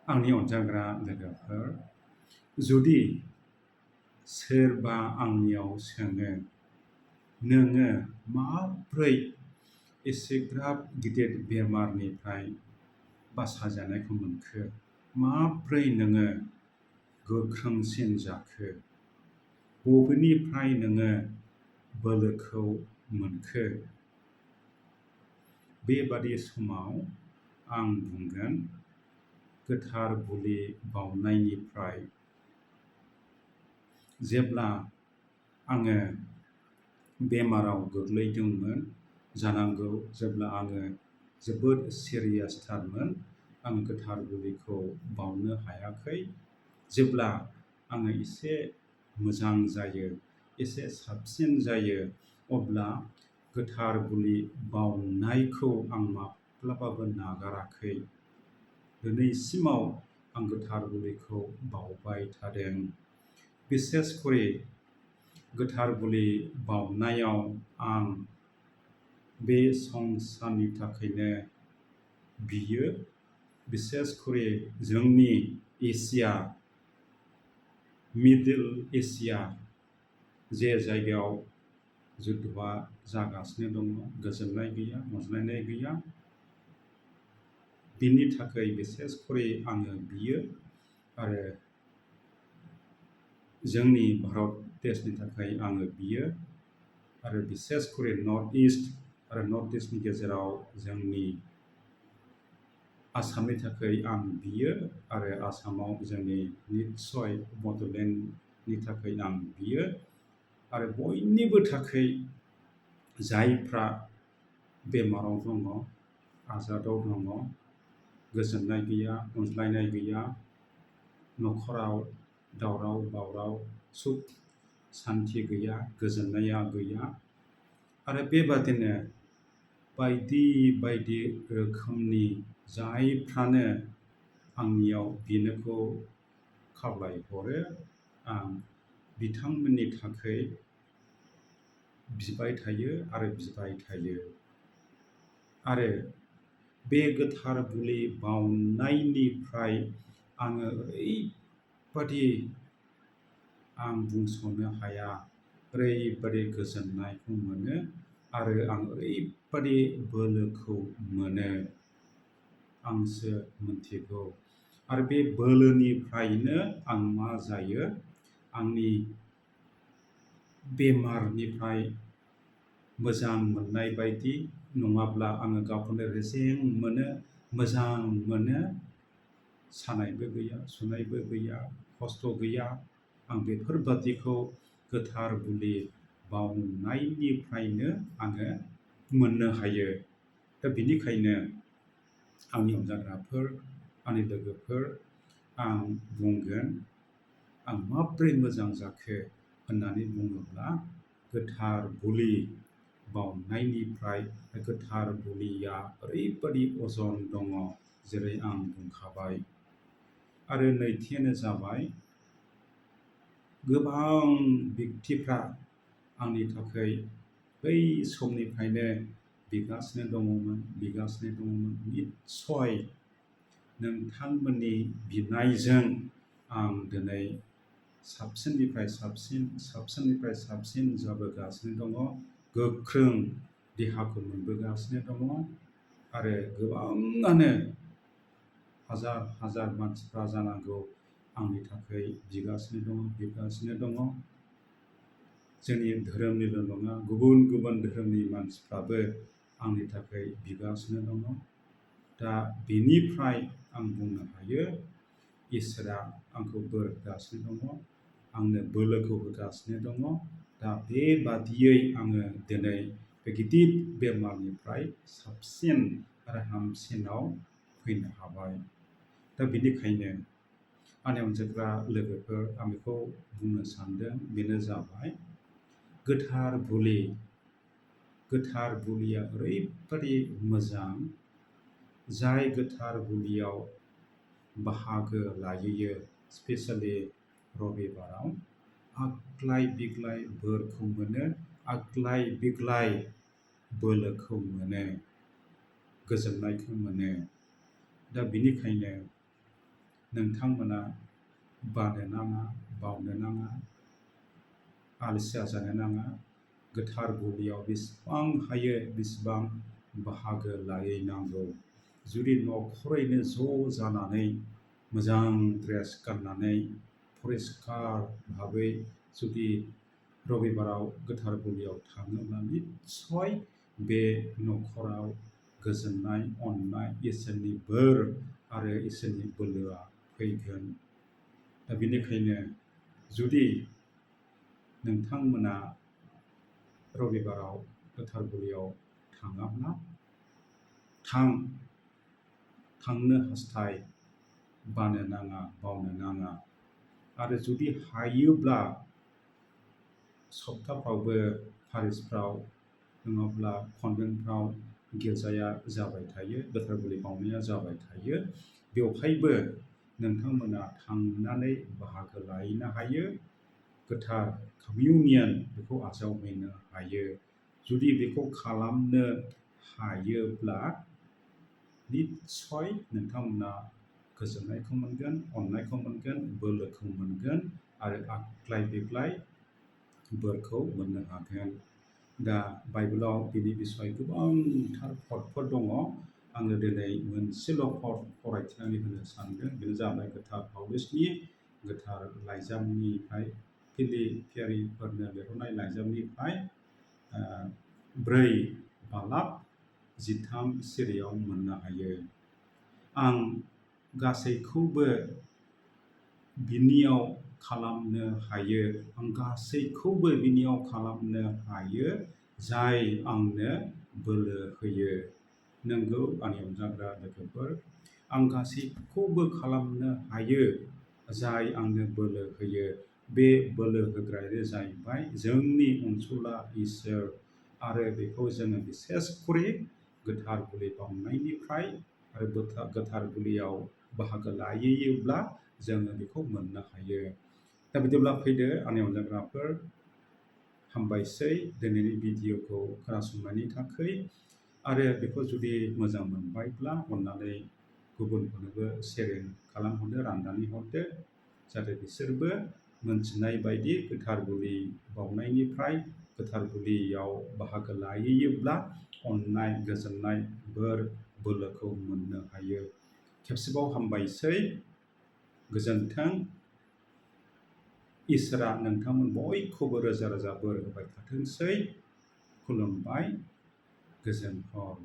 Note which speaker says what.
Speaker 1: आंनि अनजाग्रा लोगोफोर, जुदि सोरबा आंनियाव सोङो, नोङो माब्रै एसेग्राब गिदिर बेमारनिफ्राय बासायजानायखौ मोनखो? माब्रै नोङो गोख्रोंसिन जाखो? बबेनिफ्राय नोङो बोलोखौ मोनखो? बेबादि समाव आं बुंगोन, गोथार बुलि बाउनायनिफ्राय। जेब्ला आङो बेमाराव गोग्लैदोंमोन जानांगौ, जेब्ला आङो जोबोद सिरियासथारमोन, आं गोथार बुलिखौ बाउनो हायाखै। जेब्ला आङो एसे मोजां जायो, एसे साबसिन जायो, अब्ला गोथार बुलि बाउनायखौ आं माब्लाबाबो नागाराखै। दिनैसिमाव आं गोथार बुलिखौ बाउबाय थादों। बिसेसकरि गोथार बुलि बाउनायाव आं बे संसारनि थाखायनो बियो, बिसेसकरि जोंनि एसिया, मिडल एसिया, जे जायगायाव जुद्धआ जागासिनो दङ, गोजोननाय गैया, अनज्लायनाय गैया, बिनि थाखाय बिसेसकरि आङो बियो आरो जोंनि भारत देशनि थाखाय आङो बियो आरो बिसेसकरि नर्थ इस्ट आरो नर्थ इस्टनि गेजेराव जोंनि आसामनि थाखाय आं बियो आरो आसामाव जोंनि निस्सय बड'लेण्डनि थाखाय आं बियो आरो बयनिबो थाखाय जायफ्रा बेमाराव दङ, आजादाव दङ, गोजोननाय गैया, अनज्लायनाय गैया, न'खराव दावराव दावराव, सुख सान्थि गैया, गोजोननाया गैया, आरो बेबादिनो बायदि बायदि रोखोमनि जायफ्रानो आंनियाव बिनोखौ खावलायहरो, आं बिथांमोननि थाखाय बिबाय थायो आरो बिबाय थायो। आरो बे गोथार बुलि बाउनायनिफ्राय आङो ओरैबादि आं बुंस'नो हाया, ओरैबादि गोजोननायखौ मोनो आरो आं ओरैबादि बोलोखौ मोनो, आंसो मिथिगौ। आरो बे बोलोनिफ्रायनो आं मा जायो, आंनि बेमारनिफ्राय मोजां मोननाय बायदि, नङाब्ला आङो गावखौनो रेजें मोनो, मोजां मोनो, सानायबो गैया, सुनायबो गैया, खस्थ' गैया, आं बेफोरबादिखौ गोथार बुलि बाउनायनिफ्रायनो आङो मोननो हायो। दा बिनिखायनो आंनि अनजाग्राफोर, आंनि लोगोफोर, आं बुंगोन, आं माब्रै मोजां जाखो होननानै बुङोब्ला, गोथार बुलि बाउनायनिफ्राय गोथार बुलिया ओरैबादि अजन दङ, जेरै आं बुंखाबाय। आरो नैथियानो जाबाय, गोबां बेक्तिफ्रा आंनि थाखाय बै समनिफ्रायनो बिगासिनो दङमोन। निस्सय नोंथांमोननि बिनायजों आं दिनै साबसिननिफ्राय साबसिन जाबोगासिनो दङ, गोख्रों देहाखौ मोनबोगासिनो दङ। आरो गोबाङानो हाजार हाजार मानसिफ्रा जानांगौ आंनि थाखाय बिगासिनो दङ। जोंनि धोरोमनिल' नङा, गुबुन गुबुन धोरोमनि मानसिफ्राबो आंनि थाखाय बिगासिनो दङ। दा बेनिफ्राय आं बुंनो हायो, इसोरा आंखौ बोर होगासिनो दङ, आंनो बोलोखौ होगासिनो दङ। दा बेबादियै आङो दिनै बे गिदिर बेमारनिफ्राय साबसिन आरो हामसिनाव फैनो हाबाय। दा बिनिखायनो आंनि अनजाग्रा लोगोफोर, आं बेखौ बुंनो सानदों, बेनो जाबाय, गोथार बुलिया ओरैबादि मोजां, जाय गोथार बुलियाव बाहागो लाहैयो, स्पेसियेलि रबिबाराव, आग्लाय बिग्लाय बोरखौ मोनो, आग्लाय बिग्लाय बोलोखौ मोनो, गोजोननायखौ मोनो। दा बिनिखायनो नोंथांमोना बानो नाङा, बावनो नाङा, आलसिया जानो नाङा। गोथार बुलियाव बेसेबां हायो बेसेबां बाहागो लाहैनांगौ। जुदि न'खरैनो ज' जानानै मोजां ड्रेस गाननानै परिस्कार भाबै जुदि रबिबाराव गोथार बुलियाव थाङोब्ला निस्सय बे न'खराव गोजोननाय, अननाय, इसोरनि बोर आरो इसोरनि बोलोआ फैगोन। दा बेनिखायनो जुदि नोंथांमोना रबिबाराव गोथार बुलियाव थाङाब्ला थांनो हास्थाय, बानो नाङा, बावनो नाङा। आरो जुदि हायोब्ला सप्ताफ्रावबो पारिसफ्राव नङाब्ला कनभेन्टफ्राव गिर्जाया जाबाय थायो, गोथार बुलि बावनाया जाबाय थायो। बेवहायबो नोंथांमोना थांनानै बाहागो लाहैनो हायो। गोथार कमिउनियन बेखौ आजावहैनो हायो। जुदि बेखौ खालामनो हायोब्ला निस्सय नोंथांमोना गोजोननायखौ मोनगोन, अननायखौ मोनगोन, बोलोखौ मोनगोन आरो आग्लाय बिग्लाय बोरखौ मोननो हागोन। दा बाइबेलाव बिनि बिसय गोबांथार पदफोर दङ। आङो दिनै मोनसेल' पद फरायथिनानै होनो सानदों। बेनो जाबाय गोथार पाउलुसनि गोथार लाइजामनिफ्राय फिलिपियारिफोरनो लिरहरनाय लाइजामनिफ्राय 4 बालाब 13 सिरियाव मोननो हायो। आं गासैखौबो बिनियाव खालामनो हायो। आं गासैखौबो बिनियाव खालामनो हायो जाय आंनो बोलो होयो। नोंगौ आंनि अनजाग्रा लोगोफोर, आं गासैखौबो खालामनो हायो जाय आंनो बोलो होयो। बे बोलो होग्रायानो जाहैबाय जोंनि अनसुला इसोर। आरो बेखौ जोङो बिसेसकरि गोथार बुलि बावनायनिफ्राय आरो गोथार बुलियाव बाहागो लाहैयोब्ला जोङो बेखौ मोननो हायो। दा बिदिब्ला फैदो आंनि अनजाग्राफोर, हामबायसै दिनैनि भिडिअखौ खोनासंनायनि थाखाय। आरो बेखौ जुदि मोजां मोनबायब्ला अननानै गुबुनफोरनोबो शेयारिं खालामहरदो, राननानै हरदो, जाहाथे बिसोरबो मोनथिनाय बायदि गोथार बुलि बावनायनिफ्राय गोथार बुलियाव बाहागो लाहैयोब्ला अननाय, गोजोननाय, बोर, बोलोखौ मोननो हायो। खेबसेबाव हामबायसै, गोजोन्थों। इसोरा नोंथांमोन बयखौबो रोजा रोजा बोर होबाय थाथोंसै। खुलुमबाय, गोजोन हर।